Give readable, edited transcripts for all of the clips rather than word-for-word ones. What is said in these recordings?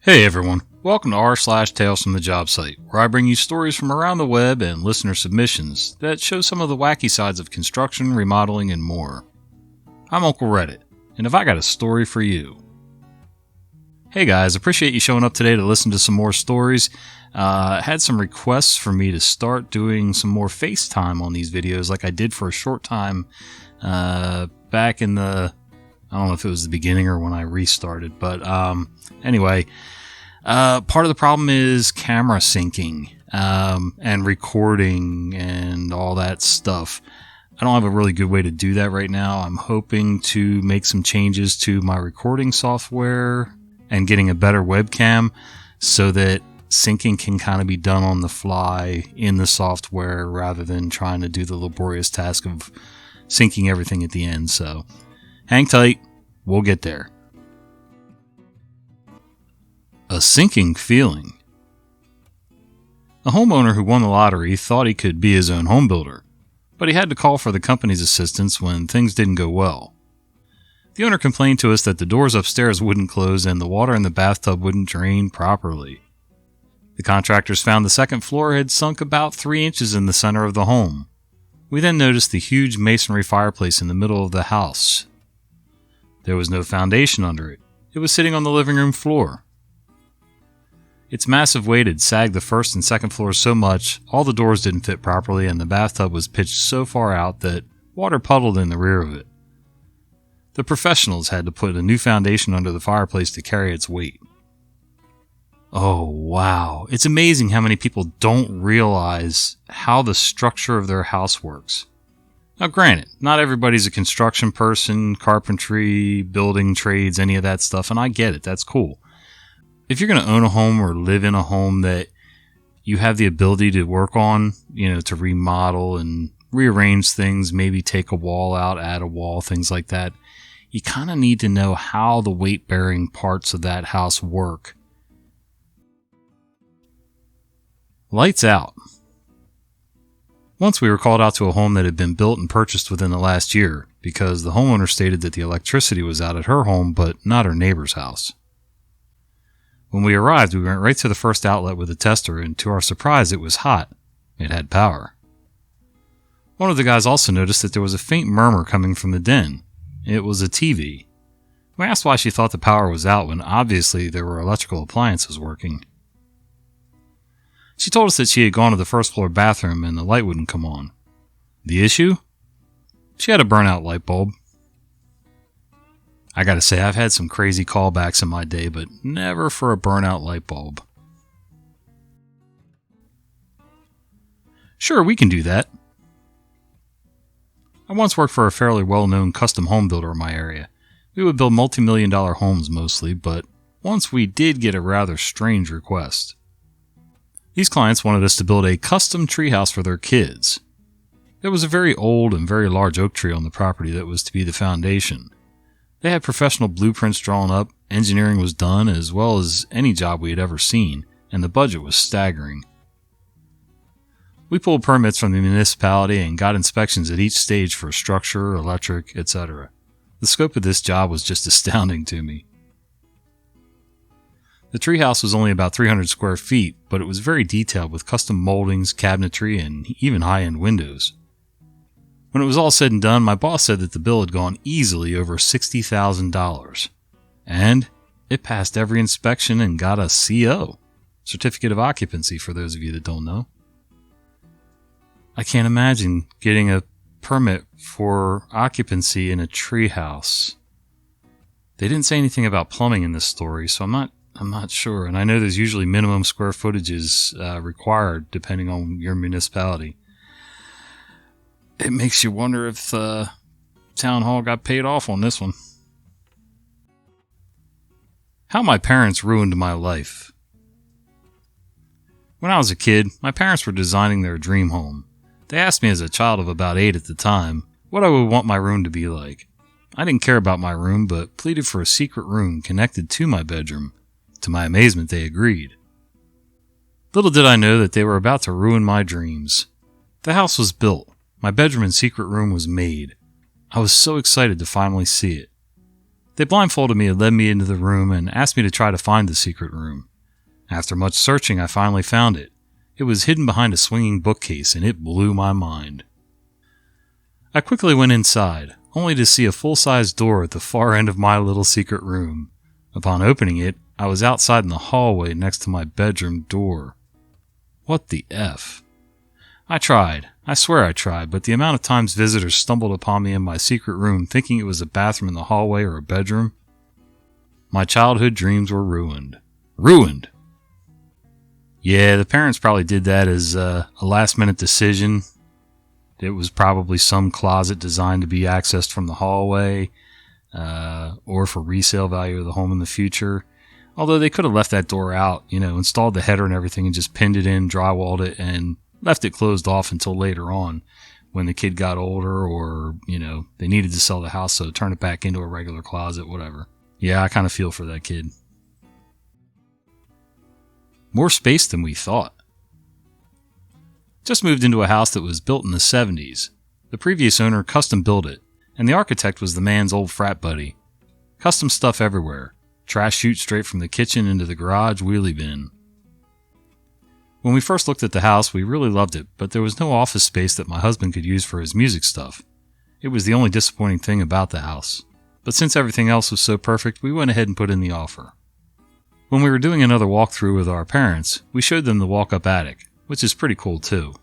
Hey everyone, welcome to r/Tales from the Jobsite, where I bring you stories from around the web and listener submissions that show some of the wacky sides of construction, remodeling, and more. I'm Uncle Reddit, and have I got a story for you? Hey guys, appreciate you showing up today to listen to some more stories. Had some requests for me to start doing some more FaceTime on these videos like I did for a short time back in the... I don't know if it was the beginning or when I restarted, but anyway, part of the problem is camera syncing and recording and all that stuff. I don't have a really good way to do that right now. I'm hoping to make some changes to my recording software and getting a better webcam so that syncing can kind of be done on the fly in the software rather than trying to do the laborious task of syncing everything at the end. So hang tight, we'll get there. A sinking feeling. A homeowner who won the lottery thought he could be his own home builder, but he had to call for the company's assistance when things didn't go well. The owner complained to us that the doors upstairs wouldn't close and the water in the bathtub wouldn't drain properly. The contractors found the second floor had sunk about 3 inches in the center of the home. We then noticed the huge masonry fireplace in the middle of the house. There was no foundation under it. It was sitting on the living room floor. Its massive weight had sagged the first and second floors so much, all the doors didn't fit properly, and the bathtub was pitched so far out that water puddled in the rear of it. The professionals had to put a new foundation under the fireplace to carry its weight. Oh, wow. It's amazing how many people don't realize how the structure of their house works. Now, granted, not everybody's a construction person, carpentry, building trades, any of that stuff, and I get it. That's cool. If you're going to own a home or live in a home that you have the ability to work on, to remodel and rearrange things, maybe take a wall out, add a wall, things like that, you kind of need to know how the weight-bearing parts of that house work. Lights out. Once we were called out to a home that had been built and purchased within the last year because the homeowner stated that the electricity was out at her home but not her neighbor's house. When we arrived, we went right to the first outlet with a tester, and to our surprise, it was hot. It had power. One of the guys also noticed that there was a faint murmur coming from the den. It was a TV. We asked why she thought the power was out when obviously there were electrical appliances working. She told us that she had gone to the first floor bathroom and the light wouldn't come on. The issue? She had a burnout light bulb. I gotta say, I've had some crazy callbacks in my day, but never for a burnout light bulb. Sure, we can do that. I once worked for a fairly well-known custom home builder in my area. We would build multi-million-dollar homes mostly, but once we did get a rather strange request. These clients wanted us to build a custom treehouse for their kids. There was a very old and very large oak tree on the property that was to be the foundation. They had professional blueprints drawn up, engineering was done as well as any job we had ever seen, and the budget was staggering. We pulled permits from the municipality and got inspections at each stage for structure, electric, etc. The scope of this job was just astounding to me. The treehouse was only about 300 square feet, but it was very detailed with custom moldings, cabinetry, and even high-end windows. When it was all said and done, my boss said that the bill had gone easily over $60,000. And it passed every inspection and got a CO, Certificate of Occupancy for those of you that don't know. I can't imagine getting a permit for occupancy in a treehouse. They didn't say anything about plumbing in this story, so I'm not sure, and I know there's usually minimum square footages required depending on your municipality. It makes you wonder if the town hall got paid off on this one. How my parents ruined my life. When I was a kid, my parents were designing their dream home. They asked me as a child of about 8 at the time what I would want my room to be like. I didn't care about my room, but pleaded for a secret room connected to my bedroom. To my amazement, they agreed. Little did I know that they were about to ruin my dreams. The house was built. My bedroom and secret room was made. I was so excited to finally see it. They blindfolded me and led me into the room and asked me to try to find the secret room. After much searching, I finally found it. It was hidden behind a swinging bookcase, and it blew my mind. I quickly went inside, only to see a full-size door at the far end of my little secret room. Upon opening it, I was outside in the hallway next to my bedroom door. What the F? I tried. I swear I tried, but the amount of times visitors stumbled upon me in my secret room thinking it was a bathroom in the hallway or a bedroom. My childhood dreams were ruined. Ruined! Yeah, the parents probably did that as a last-minute decision. It was probably some closet designed to be accessed from the hallway, or for resale value of the home in the future. Although they could have left that door out, installed the header and everything and just pinned it in, drywalled it, and left it closed off until later on when the kid got older or, they needed to sell the house, so turn it back into a regular closet, whatever. Yeah, I kind of feel for that kid. More space than we thought. Just moved into a house that was built in the 70s. The previous owner custom built it, and the architect was the man's old frat buddy. Custom stuff everywhere. Trash chute straight from the kitchen into the garage wheelie bin. When we first looked at the house, we really loved it, but there was no office space that my husband could use for his music stuff. It was the only disappointing thing about the house. But since everything else was so perfect, we went ahead and put in the offer. When we were doing another walkthrough with our parents, we showed them the walk-up attic, which is pretty cool too.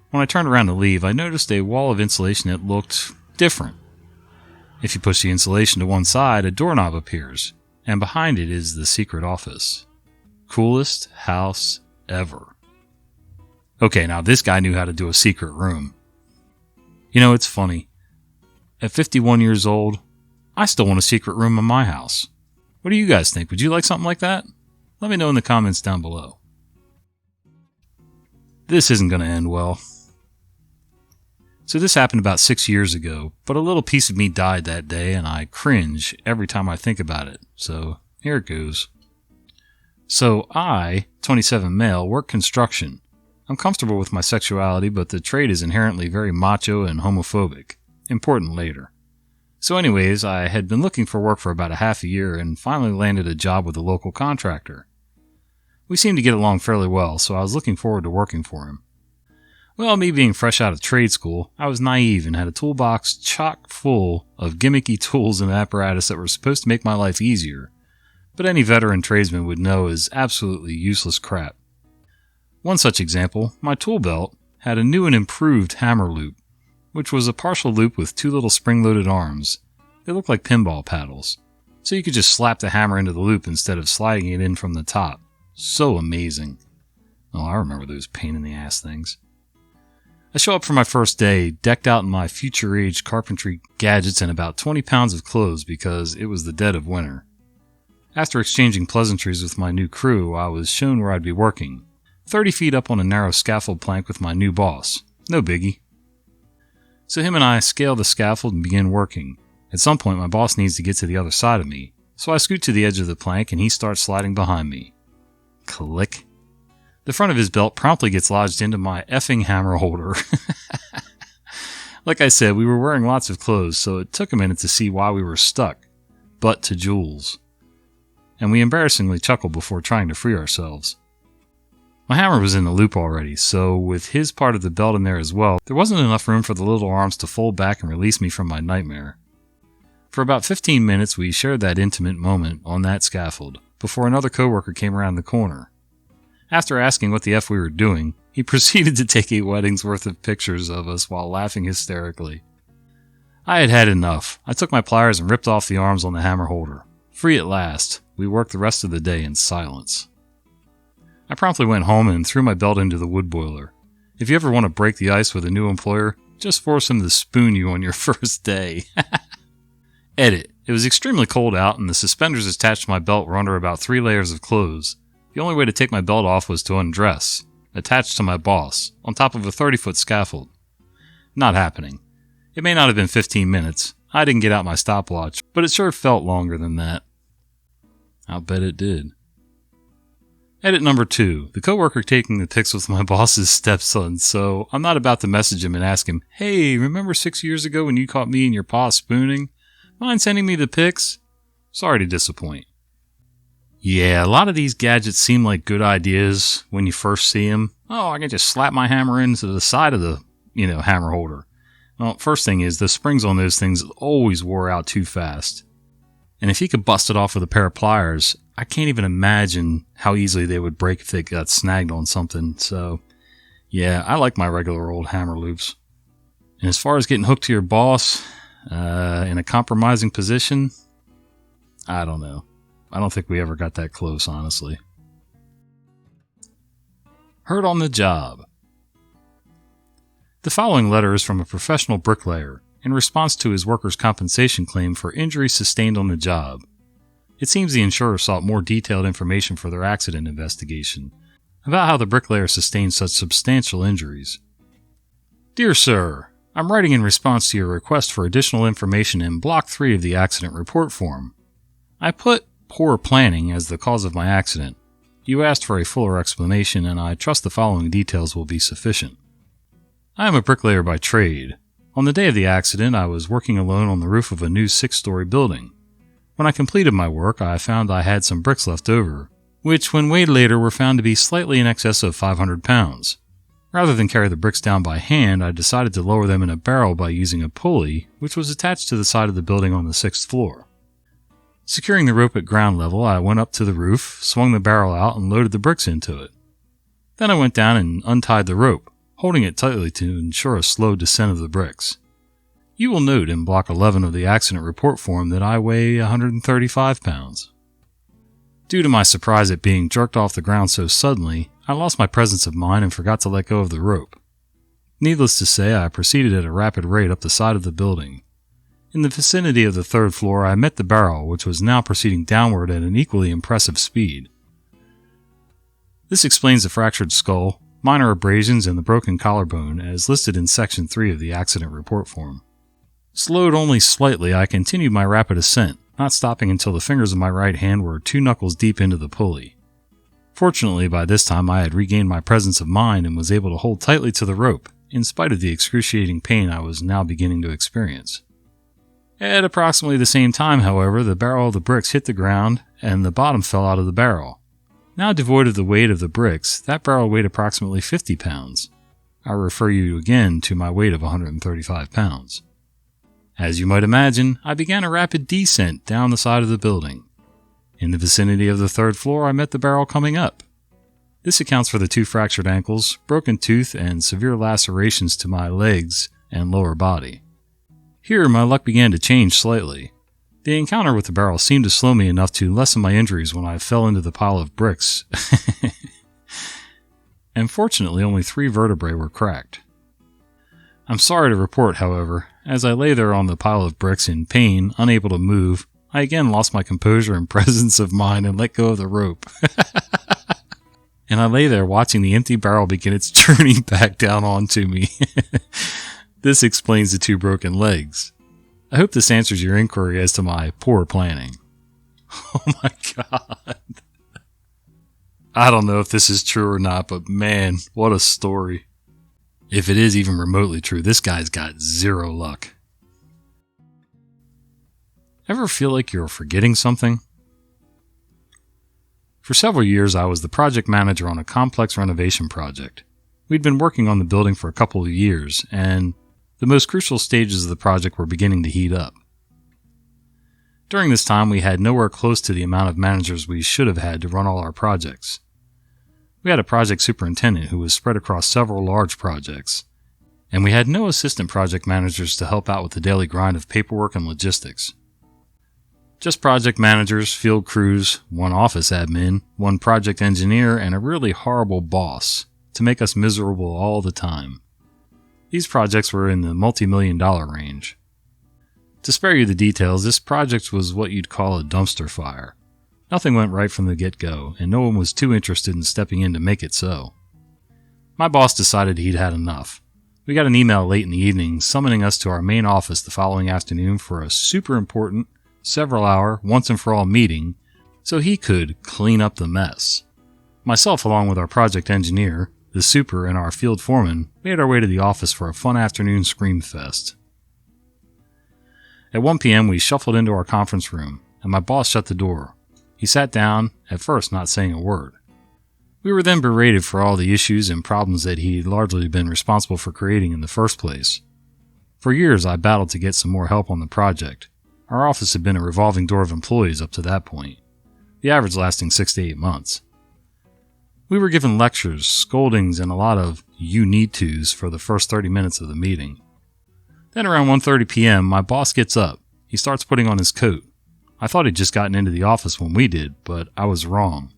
When I turned around to leave, I noticed a wall of insulation that looked different. If you push the insulation to one side, a doorknob appears, and behind it is the secret office. Coolest house ever. Okay, now this guy knew how to do a secret room. It's funny. At 51 years old, I still want a secret room in my house. What do you guys think? Would you like something like that? Let me know in the comments down below. This isn't going to end well. So this happened about 6 years ago, but a little piece of me died that day, and I cringe every time I think about it. So here it goes. So I, 27 male, work construction. I'm comfortable with my sexuality, but the trade is inherently very macho and homophobic. Important later. So anyways, I had been looking for work for about a half a year and finally landed a job with a local contractor. We seemed to get along fairly well, so I was looking forward to working for him. Well, me being fresh out of trade school, I was naive and had a toolbox chock full of gimmicky tools and apparatus that were supposed to make my life easier, but any veteran tradesman would know is absolutely useless crap. One such example, my tool belt had a new and improved hammer loop, which was a partial loop with two little spring-loaded arms. They looked like pinball paddles, so you could just slap the hammer into the loop instead of sliding it in from the top. So amazing. Oh, I remember those pain-in-the-ass things. I show up for my first day, decked out in my future-age carpentry gadgets and about 20 pounds of clothes because it was the dead of winter. After exchanging pleasantries with my new crew, I was shown where I'd be working. 30 feet up on a narrow scaffold plank with my new boss. No biggie. So him and I scale the scaffold and begin working. At some point, my boss needs to get to the other side of me, so I scoot to the edge of the plank and he starts sliding behind me. Click. The front of his belt promptly gets lodged into my effing hammer holder. Like I said, we were wearing lots of clothes, so it took a minute to see why we were stuck. But to Jules. And we embarrassingly chuckled before trying to free ourselves. My hammer was in the loop already, so with his part of the belt in there as well, there wasn't enough room for the little arms to fold back and release me from my nightmare. For about 15 minutes, we shared that intimate moment on that scaffold, before another coworker came around the corner. After asking what the F we were doing, he proceeded to take a wedding's worth of pictures of us while laughing hysterically. I had had enough. I took my pliers and ripped off the arms on the hammer holder. Free at last, we worked the rest of the day in silence. I promptly went home and threw my belt into the wood boiler. If you ever want to break the ice with a new employer, just force him to spoon you on your first day. Edit. It was extremely cold out and the suspenders attached to my belt were under about 3 layers of clothes. The only way to take my belt off was to undress, attached to my boss, on top of a 30-foot scaffold. Not happening. It may not have been 15 minutes. I didn't get out my stopwatch, but it sure felt longer than that. I'll bet it did. Edit number 2. The coworker taking the pics with my boss's stepson, so I'm not about to message him and ask him, "Hey, remember 6 years ago when you caught me and your pa spooning? Mind sending me the pics?" Sorry to disappoint. Yeah, a lot of these gadgets seem like good ideas when you first see them. Oh, I can just slap my hammer into the side of the, hammer holder. Well, first thing is, the springs on those things always wore out too fast. And if you could bust it off with a pair of pliers, I can't even imagine how easily they would break if they got snagged on something. So, yeah, I like my regular old hammer loops. And as far as getting hooked to your boss in a compromising position, I don't know. I don't think we ever got that close, honestly. Hurt on the job. The following letter is from a professional bricklayer in response to his workers' compensation claim for injuries sustained on the job. It seems the insurer sought more detailed information for their accident investigation about how the bricklayer sustained such substantial injuries. Dear Sir, I'm writing in response to your request for additional information in Block 3 of the accident report form. I put poor planning as the cause of my accident. You asked for a fuller explanation, and I trust the following details will be sufficient. I am a bricklayer by trade. On the day of the accident, I was working alone on the roof of a new 6-story building. When I completed my work, I found I had some bricks left over, which, when weighed later, were found to be slightly in excess of 500 pounds. Rather than carry the bricks down by hand, I decided to lower them in a barrel by using a pulley, which was attached to the side of the building on the 6th floor. Securing the rope at ground level, I went up to the roof, swung the barrel out, and loaded the bricks into it. Then I went down and untied the rope, holding it tightly to ensure a slow descent of the bricks. You will note in Block 11 of the accident report form that I weigh 135 pounds. Due to my surprise at being jerked off the ground so suddenly, I lost my presence of mind and forgot to let go of the rope. Needless to say, I proceeded at a rapid rate up the side of the building. In the vicinity of the 3rd floor, I met the barrel, which was now proceeding downward at an equally impressive speed. This explains the fractured skull, minor abrasions, and the broken collarbone, as listed in Section 3 of the accident report form. Slowed only slightly, I continued my rapid ascent, not stopping until the fingers of my right hand were 2 knuckles deep into the pulley. Fortunately, by this time I had regained my presence of mind and was able to hold tightly to the rope, in spite of the excruciating pain I was now beginning to experience. At approximately the same time, however, the barrel of the bricks hit the ground and the bottom fell out of the barrel. Now devoid of the weight of the bricks, that barrel weighed approximately 50 pounds. I refer you again to my weight of 135 pounds. As you might imagine, I began a rapid descent down the side of the building. In the vicinity of the 3rd floor, I met the barrel coming up. This accounts for the 2 fractured ankles, broken tooth, and severe lacerations to my legs and lower body. Here, my luck began to change slightly. The encounter with the barrel seemed to slow me enough to lessen my injuries when I fell into the pile of bricks. And fortunately, only 3 vertebrae were cracked. I'm sorry to report, however, as I lay there on the pile of bricks in pain, unable to move, I again lost my composure and presence of mind and let go of the rope. And I lay there watching the empty barrel begin its journey back down onto me. This explains the 2 broken legs. I hope this answers your inquiry as to my poor planning. Oh my god. I don't know if this is true or not, but man, what a story. If it is even remotely true, this guy's got 0 luck. Ever feel like you're forgetting something? For several years, I was the project manager on a complex renovation project. We'd been working on the building for a couple of years, and the most crucial stages of the project were beginning to heat up. During this time, we had nowhere close to the amount of managers we should have had to run all our projects. We had a project superintendent who was spread across several large projects, and we had no assistant project managers to help out with the daily grind of paperwork and logistics. Just project managers, field crews, 1 office admin, 1 project engineer, and a really horrible boss to make us miserable all the time. These projects were in the multi-million-dollar range. To spare you the details, this project was what you'd call a dumpster fire. Nothing went right from the get-go, and no one was too interested in stepping in to make it so. My boss decided he'd had enough. We got an email late in the evening summoning us to our main office the following afternoon for a super important, several-hour, once-and-for-all meeting so he could clean up the mess. Myself, along with our project engineer, the super, and our field foreman, made our way to the office for a fun afternoon scream fest. At 1 p.m., we shuffled into our conference room, and my boss shut the door. He sat down, at first not saying a word. We were then berated for all the issues and problems that he'd largely been responsible for creating in the first place. For years, I battled to get some more help on the project. Our office had been a revolving door of employees up to that point, the average lasting 6 to 8 months. We were given lectures, scoldings, and a lot of "you need tos" for the first 30 minutes of the meeting. Then around 1:30 p.m., my boss gets up. He starts putting on his coat. I thought he'd just gotten into the office when we did, but I was wrong.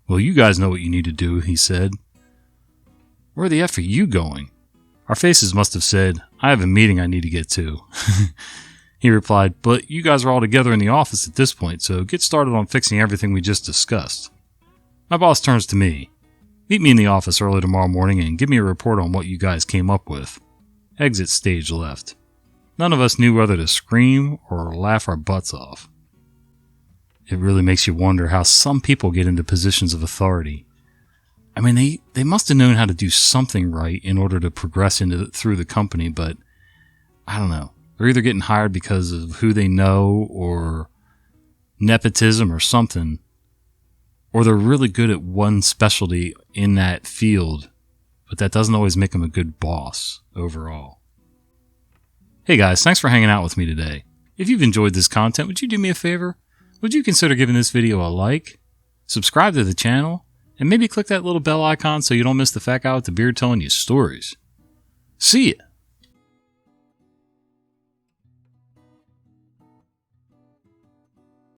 "Well, you guys know what you need to do," he said. "Where the F are you going?" Our faces must have said, "I have a meeting I need to get to." He replied, "But you guys are all together in the office at this point, so get started on fixing everything we just discussed." My boss turns to me. "Meet me in the office early tomorrow morning and give me a report on what you guys came up with." Exit stage left. None of us knew whether to scream or laugh our butts off. It really makes you wonder how some people get into positions of authority. I mean, they must have known how to do something right in order to progress through the company, but I don't know. They're either getting hired because of who they know or nepotism or something, or they're really good at one specialty in that field, but that doesn't always make them a good boss overall. Hey guys, thanks for hanging out with me today. If you've enjoyed this content, would you do me a favor? Would you consider giving this video a like, subscribe to the channel, and maybe click that little bell icon so you don't miss the fat guy with the beard telling you stories? See ya!